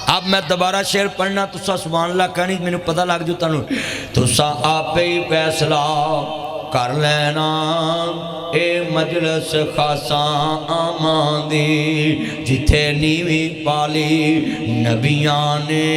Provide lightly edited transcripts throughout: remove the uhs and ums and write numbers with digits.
اب میں دوبارہ شعر پڑھنا تسا سبحان اللہ کہنی میں پتہ لگ جو تانوں تسا آپ ہی فیصلہ کر لینا اے مجلس خاصاں آمان دی جتھے نیوی پالی نبیاں نے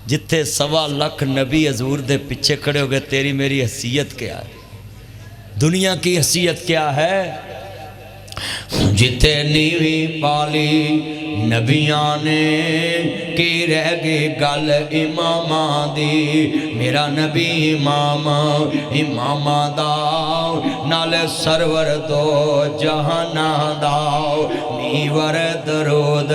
جتھے 1.25 لاکھ نبی حضور دے پیچھے کھڑے ہو گئے تیری میری حیثیت کیا ہے دنیا کی حیثیت کیا ہے جتے نیوی پالی نبیاں نے کی رہ گئی گل اماماں دی میرا نبی اماماں دا نال سرور دو جہاناں دا میور درود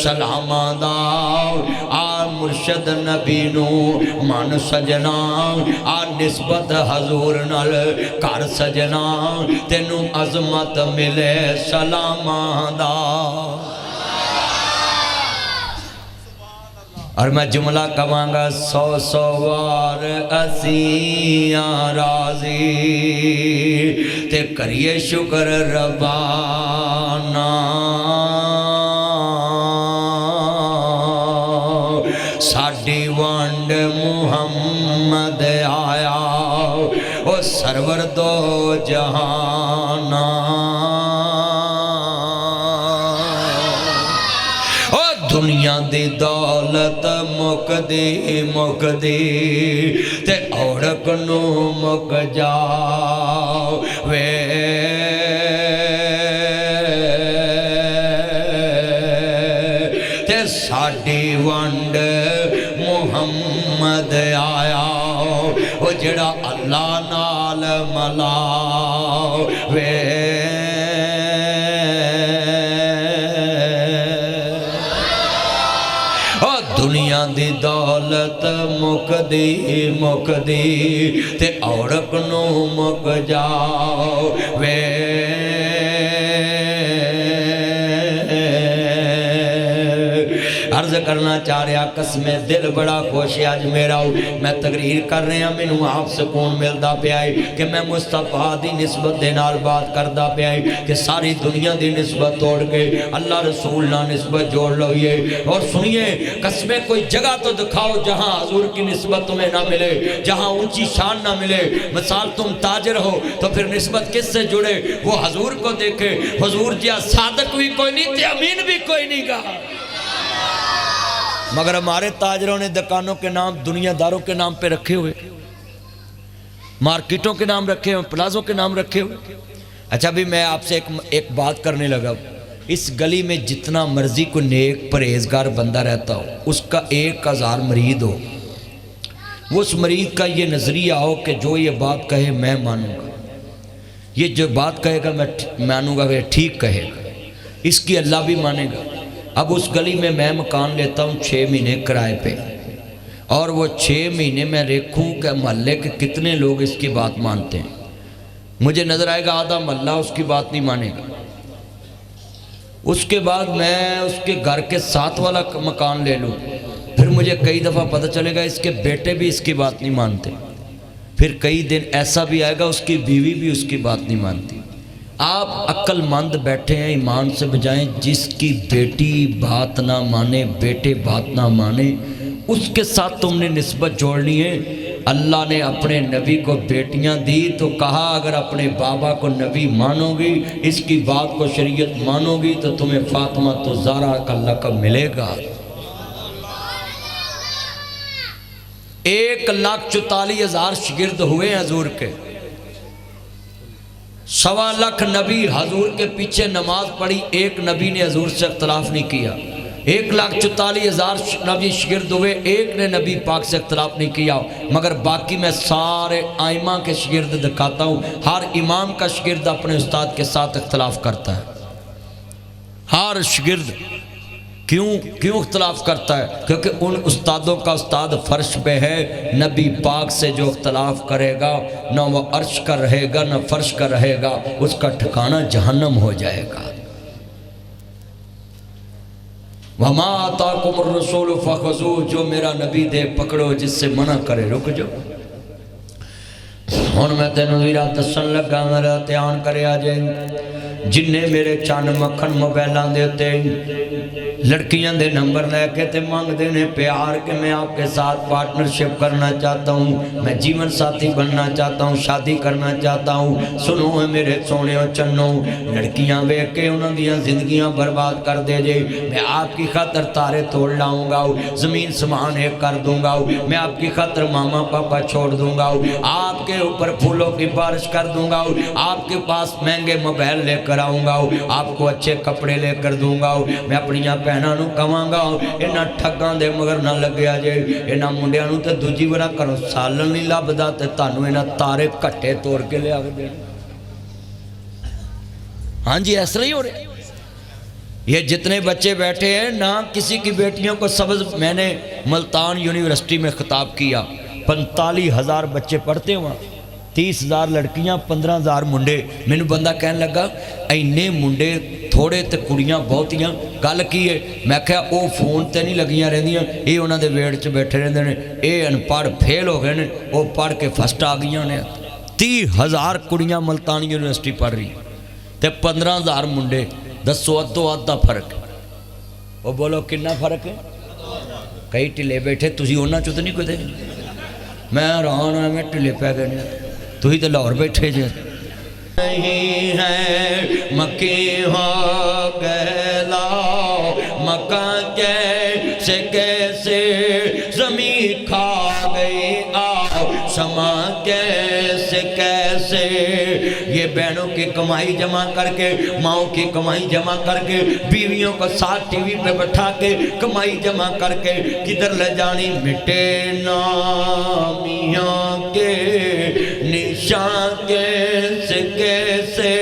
سلاماں دا آ مرشد نبی نو من سجنا آ نسبت حضور نال کر سجنا تینو عظمت ملے سلاماں دا اور میں جملہ کہاں گا 100 وار اسیاں راضی تے کریے شکر ربانا ساڑی وانڈ محمد آیا او سرور دو جہانا دنیا دی دولت مک دی تے اوڑک نو مک جاؤ وے تے ساڑی ونڈ محمد آیا وہ جڑا اللہ نال ملاؤ وے دنیا دی دولت مک دی تے اوڑک نو مک جاؤ وے عرض کرنا چاہ رہا قسم دل بڑا خوش ہے آج میرا میں تقریر کر رہے ہیں میں آپ سکون ملدا پیا ہے کہ میں مصطفیٰ دی نسبت دے نال بات کردا پیا ہے کہ ساری دنیا دی نسبت توڑ کے اللہ رسول نہ نسبت جوڑ لوئیے اور سنیے قسمیں کوئی جگہ تو دکھاؤ جہاں حضور کی نسبت تمہیں نہ ملے جہاں اونچی شان نہ ملے مثال تم تاجر ہو تو پھر نسبت کس سے جڑے وہ حضور کو دیکھے حضور جیا صادق بھی کوئی نہیں تھے امین بھی کوئی نہیں گا مگر ہمارے تاجروں نے دکانوں کے نام دنیا داروں کے نام پہ رکھے ہوئے مارکیٹوں کے نام رکھے ہوئے پلازوں کے نام رکھے ہوئے اچھا بھی میں آپ سے ایک بات کرنے لگا اس گلی میں جتنا مرضی کو نیک پرہیزگار بندہ رہتا ہو اس کا 1000 مرید ہو وہ اس مرید کا یہ نظریہ ہو کہ جو یہ بات کہے میں مانوں گا یہ جو بات کہے گا میں مانوں گا وہ ٹھیک کہے گا اس کی اللہ بھی مانے گا اب اس گلی میں مکان لیتا ہوں 6 مہینے کرائے پہ اور وہ 6 مہینے میں دیکھوں کہ محلے کے کتنے لوگ اس کی بات مانتے ہیں مجھے نظر آئے گا آدھا محلہ اس کی بات نہیں مانے گا اس کے بعد میں اس کے گھر کے ساتھ والا مکان لے لوں پھر مجھے کئی دفعہ پتہ چلے گا اس کے بیٹے بھی اس کی بات نہیں مانتے پھر کئی دن ایسا بھی آئے گا اس کی بیوی بھی اس کی بات نہیں مانتی آپ عقل مند بیٹھے ہیں ایمان سے بجائیں جس کی بیٹی بات نہ مانے بیٹے بات نہ مانے اس کے ساتھ تم نے نسبت جوڑنی ہے اللہ نے اپنے نبی کو بیٹیاں دی تو کہا اگر اپنے بابا کو نبی مانو گی اس کی بات کو شریعت مانو گی تو تمہیں فاطمہ تو زہرا کا لقب ملے گا 1,44,000 شاگرد ہوئے حضور کے 1.25 لاکھ نبی حضور کے پیچھے نماز پڑھی ایک نبی نے حضور سے اختلاف نہیں کیا 1,44,000 نبی شاگرد ہوئے ایک نے نبی پاک سے اختلاف نہیں کیا مگر باقی میں سارے آئمہ کے شاگرد دکھاتا ہوں ہر امام کا شاگرد اپنے استاد کے ساتھ اختلاف کرتا ہے ہر شاگرد کیوں اختلاف کرتا ہے کیونکہ ان استادوں کا استاد فرش پہ ہے نبی پاک سے جو اختلاف کرے گا نہ وہ عرش کا رہے گا نہ فرش کا رہے گا اس کا ٹھکانہ جہنم ہو جائے گا وَمَا آتَاكُمُ الرَّسُولُ فَخُذُوهُ جو میرا نبی دے پکڑو جس سے منع کرے رک جاؤ ہن میں تینوں ویرا دسن لگا میرا دھیان کرے آ جائے जिन्ने मेरे चन मक्खन मोबाइलों के उत्ते लड़कियां दे नंबर लैके ते मांगते ने प्यार कि मैं आपके साथ पार्टनरशिप करना चाहता हूँ, मैं जीवन साथी बनना चाहता हूँ, शादी करना चाहता हूँ। सुनो मेरे सोने चन्नो, लड़कियां वेख के उन्होंने दियां जिंदगियां बर्बाद कर दे जे। मैं आपकी खातर तारे तोड़ लाऊंगा, जमीन समान एक कर दूंगा, मैं आपकी खातर मामा पापा छोड़ दूंगा, आपके ऊपर फूलों की बारिश कर दूंगा, आपके पास महंगे मोबाइल लेकर आऊंगा, आपको अच्छे कपड़े लेकर दूंगा। मैं अपनी भैनों को कहांगा इन्हां ठगां दे मगर ना लग्या जे, इन्हां मुंडियां नूं ते दूजी वार घरों सालन नहीं लभदा ते तुहानूं इन्हां तारे घट्टे तोड़ के लिया के देने। हाँ जी, ऐसा ही हो रहा है। ये जितने बच्चे बैठे हैं ना, किसी की बेटियों को सबज, मैंने मुल्तान यूनिवर्सिटी में खिताब किया, 45,000 बच्चे पढ़ते वहाँ, 30,000 लड़कियां, 15,000 मुंडे। मैनू बंदा कहन लगा इन्ने मुंडे थोड़े तो कुड़ियां बहुतियां, गल की है? मैं क्या वो फोन ते नहीं लगियां रहिंदियां, ये उन्होंने वेड़ च बैठे रहंदे ने, ये अनपढ़ फेल हो गए ने, वो पढ़ के फस्ट आ गई ने। 30,000 कुड़ियां मुल्तान यूनिवर्सिटी पढ़ रही ते 15,000 मुंडे। दसो अद्धो अद्धा फर्क। वो बोलो कितना फर्क है? कई ढिले बैठे, तुसी उन्हां चों तो नहीं कोई? मैं हैरान हाँ, मैं ढिले पै गए, तुसी तो लाहौर बैठे जे। नहीं है मक्की हो गला मक्का कैसे कैसे ज़मीं खा गई आओ समा कैसे कैसे। ये बहनों की कमाई जमा करके, माओ की कमाई जमा करके, बीवियों को साथ टीवी पे बैठा के कमाई जमा करके किधर ले जानी? मिटे नामियों के निशान कैसे कैसे,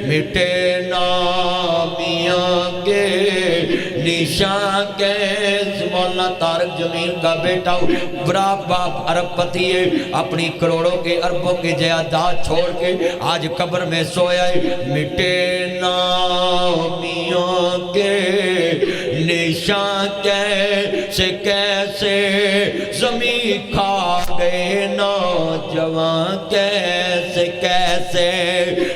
मिटे नामियों के निशान कैसे। मौलाना तारक जमील का बेटा बड़ा बाप अरबपति है, अपनी करोड़ों के अरबों की जायदाद छोड़ के आज कब्र में सोया है। मिटे नामियों के निशान कैसे कैसे, ज़मीं खा गए नौजवान कैसे कैसे।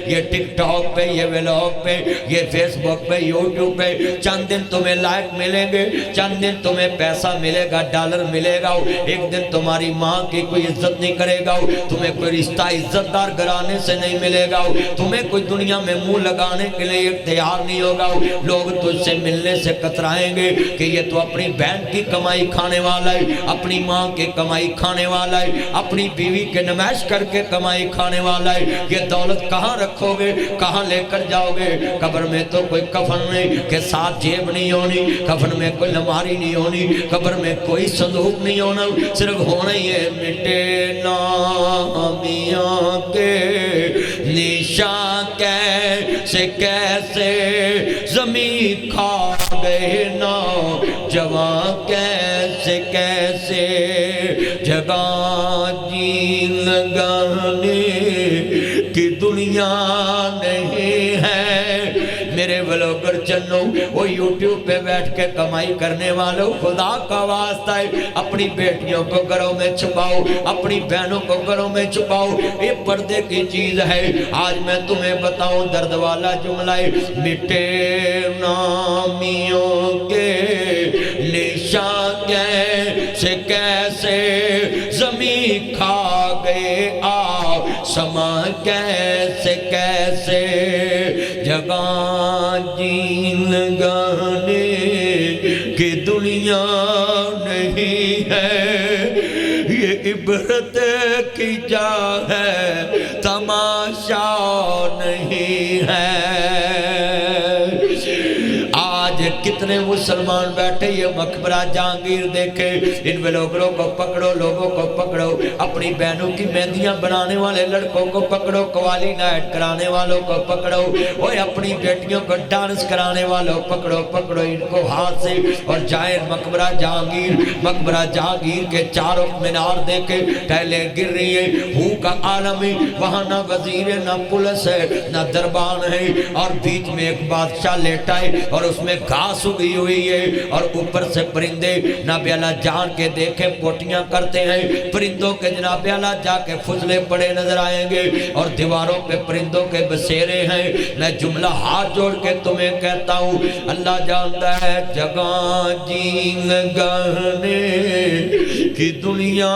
ये टिकटॉक पे, ये व्लॉग पे, ये फेसबुक पे, यूट्यूब पे चंद दिन तुम्हें लाइक मिलेंगे, चंद दिन तुम्हें पैसा मिलेगा, डॉलर मिलेगा, एक दिन तुम्हारी माँ की कोई इज्जत नहीं करेगा, तुम्हें कोई रिश्ता इज्जतदार घराने से नहीं मिलेगा, तुम्हें कोई दुनिया में मुंह लगाने के लिए तैयार नहीं होगा। लोग तुझसे मिलने से कतराएंगे कि ये तो अपनी बहन की कमाई खाने वाला है, अपनी माँ की कमाई खाने वाला है, अपनी बीवी के नमाइश करके कमाई खाने वाला है। ये दौलत कहाँ रखोगे, कहाँ लेकर जाओगे? कब्र में तो कोई कफन नहीं के साथ जेब नहीं होनी, कफन में कोई अलमारी नहीं होनी, कब्र में कोई संदूक नहीं होना, सिर्फ होना ही है मिटे नामियों के निशान कैसे कैसे, ज़मीं खा गए नौजवान कैसे कैसे। जगह जी लगाने की दुनिया नहीं है मेरे व्लॉगर चन्नो, वो यूट्यूब पे बैठ के कमाई करने वालों, खुदा का वास्ता है अपनी बेटियों को घरों में छुपाओ, अपनी बहनों को घरों में छुपाओ, ये पर्दे की चीज है। आज मैं तुम्हें बताऊं दर्द वाला जुमला है, मिटे नामियों के निशान कैसे कैसे, ज़मीं खा गए आ समा कैसे कैसे। जगह जीन गाने की दुनिया नहीं है, ये इबरत की जा है, तमाशा नहीं है। आज कितने मुसलमान बैठे ये मकबरा जहांगीर देखे, इन व्लॉगरों को पकड़ो, लोगों को पकड़ो, अपनी बहनों की मेहंदियां बनाने वाले लड़कों को पकड़ो, कवाली नाइट कराने वालों को पकड़ो, और अपनी बेटियों को डांस कराने वालों पकड़ो, पकड़ो इनको हाथ से और जाए मकबरा जहांगीर। मकबरा जहांगीर के चारों मीनार देखे टहले गिर रही है, हू का आलम है, वहाँ ना वजीर है, ना पुलिस है, ना दरबान है, और बीच में एक बादशाह लेटा है और उसमें घास उगी हुई है और ऊपर से परिंदे जनाब आला जान के देखे पोटियां करते हैं, परिंदों के जनाब आला जाके फुसले पड़े नजर आएंगे और दीवारों पे परिंदों के बसेरे हैं। मैं जुमला हाथ जोड़ के तुम्हें कहता हूँ, अल्लाह जानता है जगह जींग गहने की दुनिया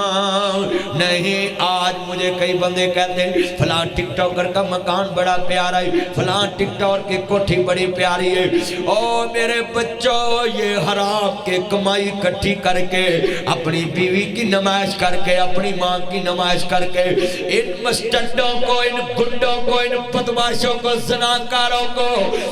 नहीं। आज मुझे कई बंदे कहते हैं फलां टिकटॉकर का मकान बड़ा प्यारा है, फलां टिकटॉकर की कोठी बड़ी प्यारी है। ओ मेरे बच्चों, ये हराम के कमाई इकट्ठी करके अपनी बीवी की नमाइश करके, अपनी माँ की नमाइश करके, इन मस्टंडों को, इन गुंडों को, इन बदमाशों को, ज़नाकारों को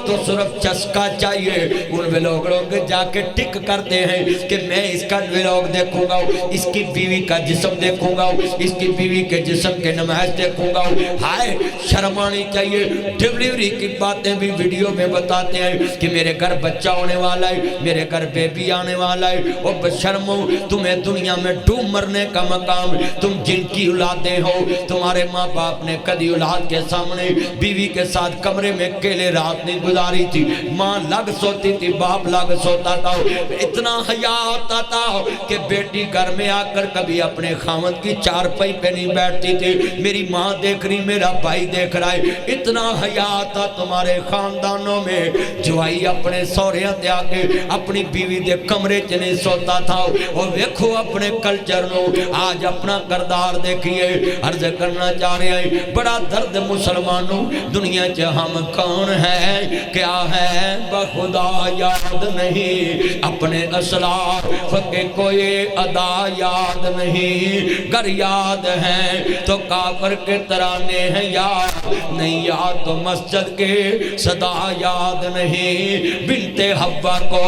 तो सिर्फ चस्का चाहिए। उन व्लॉगरों के जाके टिक करते हैं कि मैं इसका व्लॉग देखूंगा, इसकी बीवी का जिस्म देखूंगा, इसकी बीवी के जिस्म के नमाइश देखूंगा। हाय शर्म आनी चाहिए। डिलीवरी की बातें भी वीडियो में बताते हैं कि मेरे घर बच्चा होने वाला है, मेरे घर बेबी आने वाला है। ओ बशर्मो, तुम्हें दुनिया में डूब मरने का मकाम, तुम जिनकी औलादें हो, तुम्हारे माँ बाप ने कभी औलाद के सामने बीवी के साथ कमरे में अकेले रात नहीं गुजारी थी। माँ लग सोती थी, बाप लग सोता था। इतना हया होता था कि बेटी घर में आकर कभी अपने खामद की चारपाई पे नहीं बैठती थी। मेरी माँ देख रही, मेरा भाई देख रहा है। इतना हया था तुम्हारे खानदानों में। जवाई अपने सौहरियां ते आके अपनी बीवी दे कमरे च नहीं सोता था। और देखो अपने कल्चर नो, आज अपना करदार देखिए। अर्ज करना चाह रहे हैं, बड़ा दर्द मुसलमानों, दुनिया च हम कौन है, क्या है बखुदा याद नहीं, अपने असलाफ के कोई अदा याद नहीं। गर याद है तो काफर के तराने हैं याद नहीं, याद तो मस्जिद के सदा याद नहीं। बिनते हव्वा को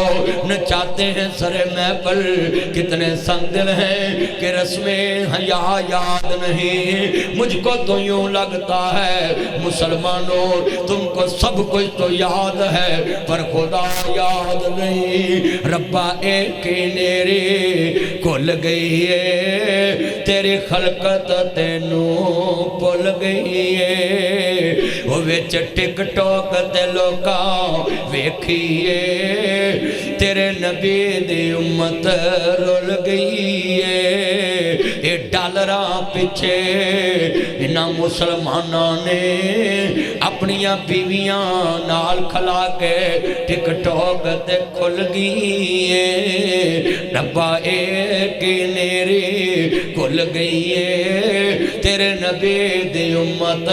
नचाते हैं सरे महफल, कितने संदिल हैं कि रस्में हया याद नहीं। मुझको तो यूं लगता है मुसलमानों, तुमको सब कुछ तो याद है पर खुदा याद नहीं। रब्बा एक नेरे खुल गई है, तेरी खलकत तेनू भुल गई है। वो विच टिकटॉक ते लोकां वेखिए, तेरे नबी दी उम्मत रुल गई है। ये डॉलरां पिछे इन्हां मुसलमानां ने अपनियां बीवियां नाल खला के टिकटॉक ते खुल गई है। डब्बा एक नेरे खुल गई है, तेरे नबी दी उम्मत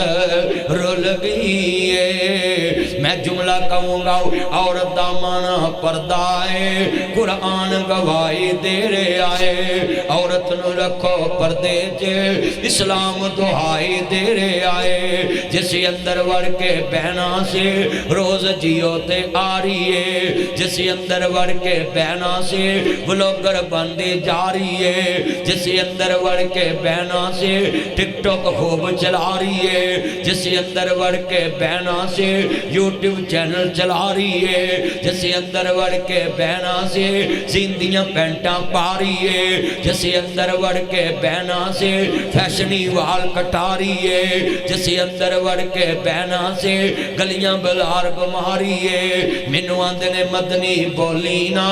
रुल गई है। मैं जुमला कहूँगा, औरत दा माना पर्दा है, कुरान गवाही दे रहा है। औरत नू रखो पर्दे च, इस्लाम दुहाई दे रहा है। जिस अंदर वड़ के बहना से रोज जियो ते आ रही है, जिस अंदर वड़ के बहना से व्लॉगर बनती जा रही है, जिस अंदर वड़ के बहना से टिकटॉक खूब चला रही है, जिस अंदर वड़ के बहना से यूट्यूब चैनल चला रही है, जिस अंदर वड़ के बहना से जिंदियां पैंटा पा रही है, जिस अंदर वड़ के बहना से फैशनी वाल कटा रही है, जिस अंदर वड़ के बहना से गलियां बलार घुमा रही है। मैनू आंदे ने मदनी बोली ना,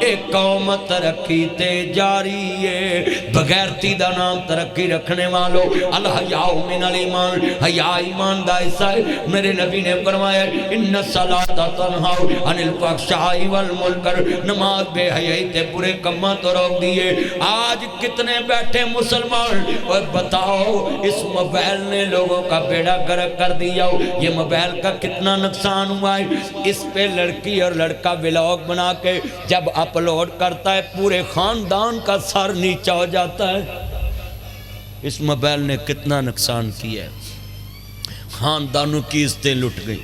एक कौम तरक्की ते जारी है। बगैरती दा नाम तरक्की रखने वालों, अल हयाउ मिनल ईमान, हया ईमान दा हिस्सा है। मेरे नबी ने फरमाया, इन्ना सलाता तनहाउ अनिल फहशाई वल मुनकर, नमाज बेहयाई ते बुरे कम्मा तो रोक दिए। आज कितने बैठे मुसलमान, और बताओ इस मोबाइल ने लोगों का बेड़ा गर्क कर दिया। ये मोबाइल का कितना नुकसान हुआ है। इस पे लड़की और लड़का व्लॉग बना के जब अपलोड करता है, पूरे खानदान का सर नीचा हो जाता है। इस मोबाइल ने कितना नुकसान किया है। खानदानों की इज्जतें लुट गई,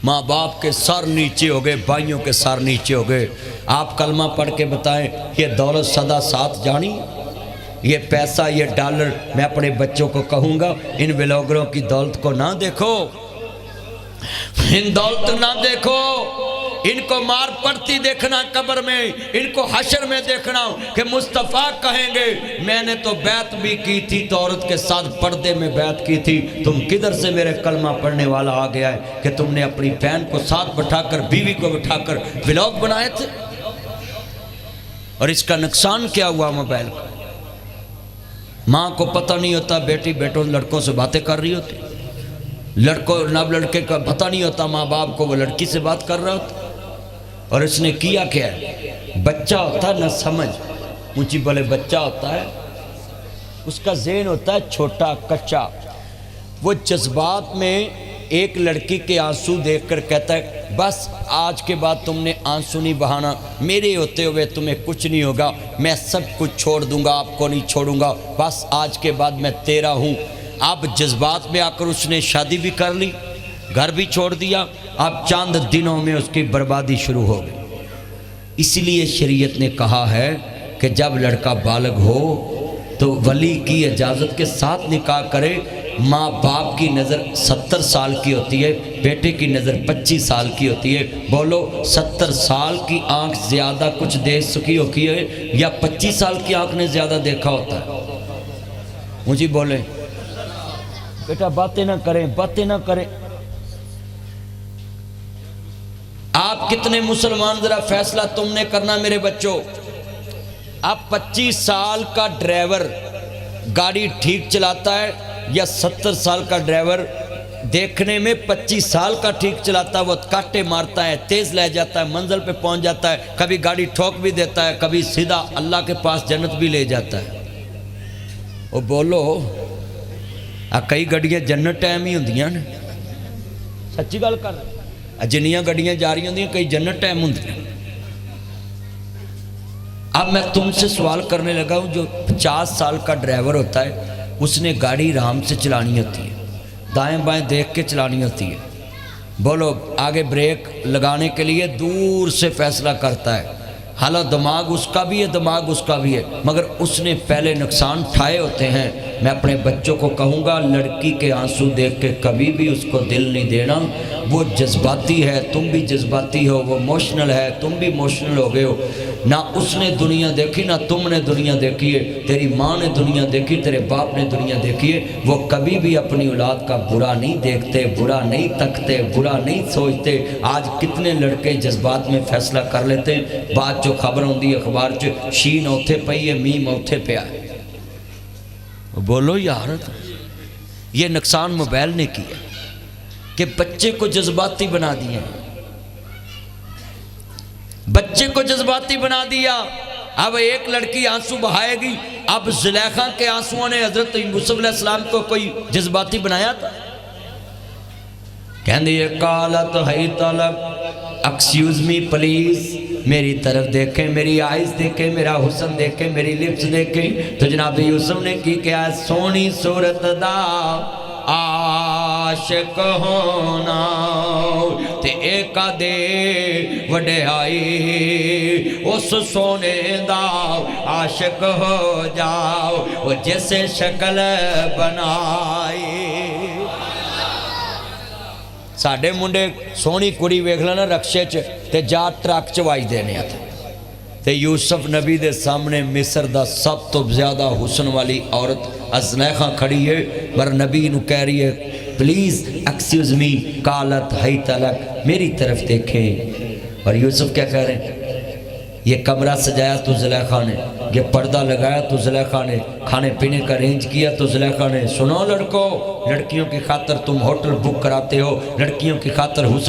माँ बाप के सर नीचे हो गए, भाइयों के सर नीचे हो गए। आप कलमा पढ़ के बताएं, ये दौलत सदा साथ जानी, ये पैसा, ये डॉलर। मैं अपने बच्चों को कहूँगा, इन व्लॉगरों की दौलत को ना देखो, इन दौलत ना देखो। ان کو مار پڑتی دیکھنا قبر میں، ان کو حشر میں دیکھنا کہ مصطفیٰ کہیں گے میں نے تو بیعت بھی کی تھی تو عورت کے ساتھ پردے میں بیعت کی تھی، تم کدھر سے میرے کلمہ پڑھنے والا آ گیا ہے کہ تم نے اپنی بہن کو ساتھ بٹھا کر، بیوی کو بٹھا کر ولاگ بنائے تھے؟ اور اس کا نقصان کیا ہوا موبائل کا؟ ماں کو پتہ نہیں ہوتا بیٹی بیٹوں لڑکوں سے باتیں کر رہی ہوتی، لڑکوں ناب لڑکے کا پتہ نہیں ہوتا ماں باپ کو وہ لڑکی سے بات کر رہا ہوتا۔ اور اس نے کیا کیا ہے؟ بچہ ہوتا ہے نہ سمجھ، اونچی بولے بچہ ہوتا ہے، اس کا ذہن ہوتا ہے چھوٹا کچا، وہ جذبات میں ایک لڑکی کے آنسو دیکھ کر کہتا ہے بس آج کے بعد تم نے آنسو نہیں بہانا، میرے ہوتے ہوئے تمہیں کچھ نہیں ہوگا، میں سب کچھ چھوڑ دوں گا، آپ کو نہیں چھوڑوں گا، بس آج کے بعد میں تیرا ہوں۔ اب جذبات میں آ کر اس نے شادی بھی کر لی، گھر بھی چھوڑ دیا، اب چند دنوں میں اس کی بربادی شروع ہو گئی۔ اس لیے شریعت نے کہا ہے کہ جب لڑکا بالغ ہو تو ولی کی اجازت کے ساتھ نکاح کرے۔ ماں باپ کی نظر 70 سال کی ہوتی ہے، بیٹے کی نظر 25 سال کی ہوتی ہے۔ بولو 70 سال کی آنکھ زیادہ کچھ دیکھ سکی ہوتی ہے یا 25 سال کی آنکھ نے زیادہ دیکھا ہوتا ہے؟ مجھے بولیں بیٹا، باتیں نہ کریں، باتیں نہ کریں۔ آپ کتنے مسلمان، ذرا فیصلہ تم نے کرنا میرے بچوں۔ اب 25 سال کا ڈرائیور گاڑی ٹھیک چلاتا ہے یا 70 سال کا ڈرائیور دیکھنے میں 25 سال کا ٹھیک چلاتا ہے؟ وہ کاٹے مارتا ہے، تیز لے جاتا ہے، منزل پہ پہنچ جاتا ہے، کبھی گاڑی ٹھوک بھی دیتا ہے، کبھی سیدھا اللہ کے پاس جنت بھی لے جاتا ہے۔ وہ بولو کئی گڈیاں جنت ٹائم ہی ہوندیاں نے، سچی گل کر، جنیاں گڈیاں جا رہی ہوندیاں کئی جنت ٹائم ہوندیاں۔ اب میں تم سے سوال کرنے لگا ہوں، جو 50 سال کا ڈرائیور ہوتا ہے اس نے گاڑی آرام سے چلانی ہوتی ہے، دائیں بائیں دیکھ کے چلانی ہوتی ہے، بولو آگے بریک لگانے کے لیے دور سے فیصلہ کرتا ہے، حالانکہ دماغ اس کا بھی ہے، دماغ اس کا بھی ہے، مگر اس نے پہلے نقصان اٹھائے ہوتے ہیں۔ میں اپنے بچوں کو کہوں گا لڑکی کے آنسو دیکھ کے کبھی بھی اس کو دل نہیں دینا، وہ جذباتی ہے، تم بھی جذباتی ہو، وہ موشنل ہے، تم بھی موشنل ہو گئے ہو، نہ اس نے دنیا دیکھی نہ تم نے دنیا دیکھی ہے، تیری ماں نے دنیا دیکھی، تیرے باپ نے دنیا دیکھی ہے، وہ کبھی بھی اپنی اولاد کا برا نہیں دیکھتے، برا نہیں تکتے، برا نہیں سوچتے۔ آج کتنے لڑکے جذبات میں فیصلہ کر لیتے ہیں، بات جو خبر ہوندی اخبار چ شین اوتھے پئی ہے میم اوتھے پیا ہے۔ بولو یار، یہ نقصان موبائل نے کیا کہ بچے کو جذباتی بنا دیا، بچے کو جذباتی بنا دیا۔ اب ایک لڑکی آنسو بہائے گی، اب زلیخا کے آنسوؤں نے حضرت یوسف علیہ السلام کو کوئی جذباتی بنایا تھا؟ کہنے یہ قالت حیت لک ایکسکیوز می پلیز، میری طرف دیکھیں، میری آئیز دیکھیں، میرا حسن دیکھیں، میری لپس دیکھیں۔ تو جناب یوسف نے کی کیا؟ سونی صورت دا عاشق ہونا تے ایکا دے وڈے آئی، اس سونے دا عاشق ہو جاؤ وہ جیسے شکل بنائی۔ ساڑھے منڈے سونی کڑی ویکھ لینا رکشے چ تے جا ٹرک چوائی دینے آتے، تے یوسف نبی دے سامنے مصر دا سب تو زیادہ حسن والی عورت زلیخا کھڑی ہے، مر نبی نو کہہ رہی ہے پلیز ایکسکیوز می، قالت حیت لک، میری طرف دیکھیں۔ اور یوسف کیا کہہ رہے ہیں؟ یہ کمرہ سجایا تو زلیخا نے، یہ پردہ لگایا تو زلیخا نے، کھانے پینے کا ارینج کیا تو زلیخا نے۔ سنو لڑکوں، لڑکیوں کی خاطر تم ہوٹل بک کراتے ہو، لڑکیوں کی خاطر حسن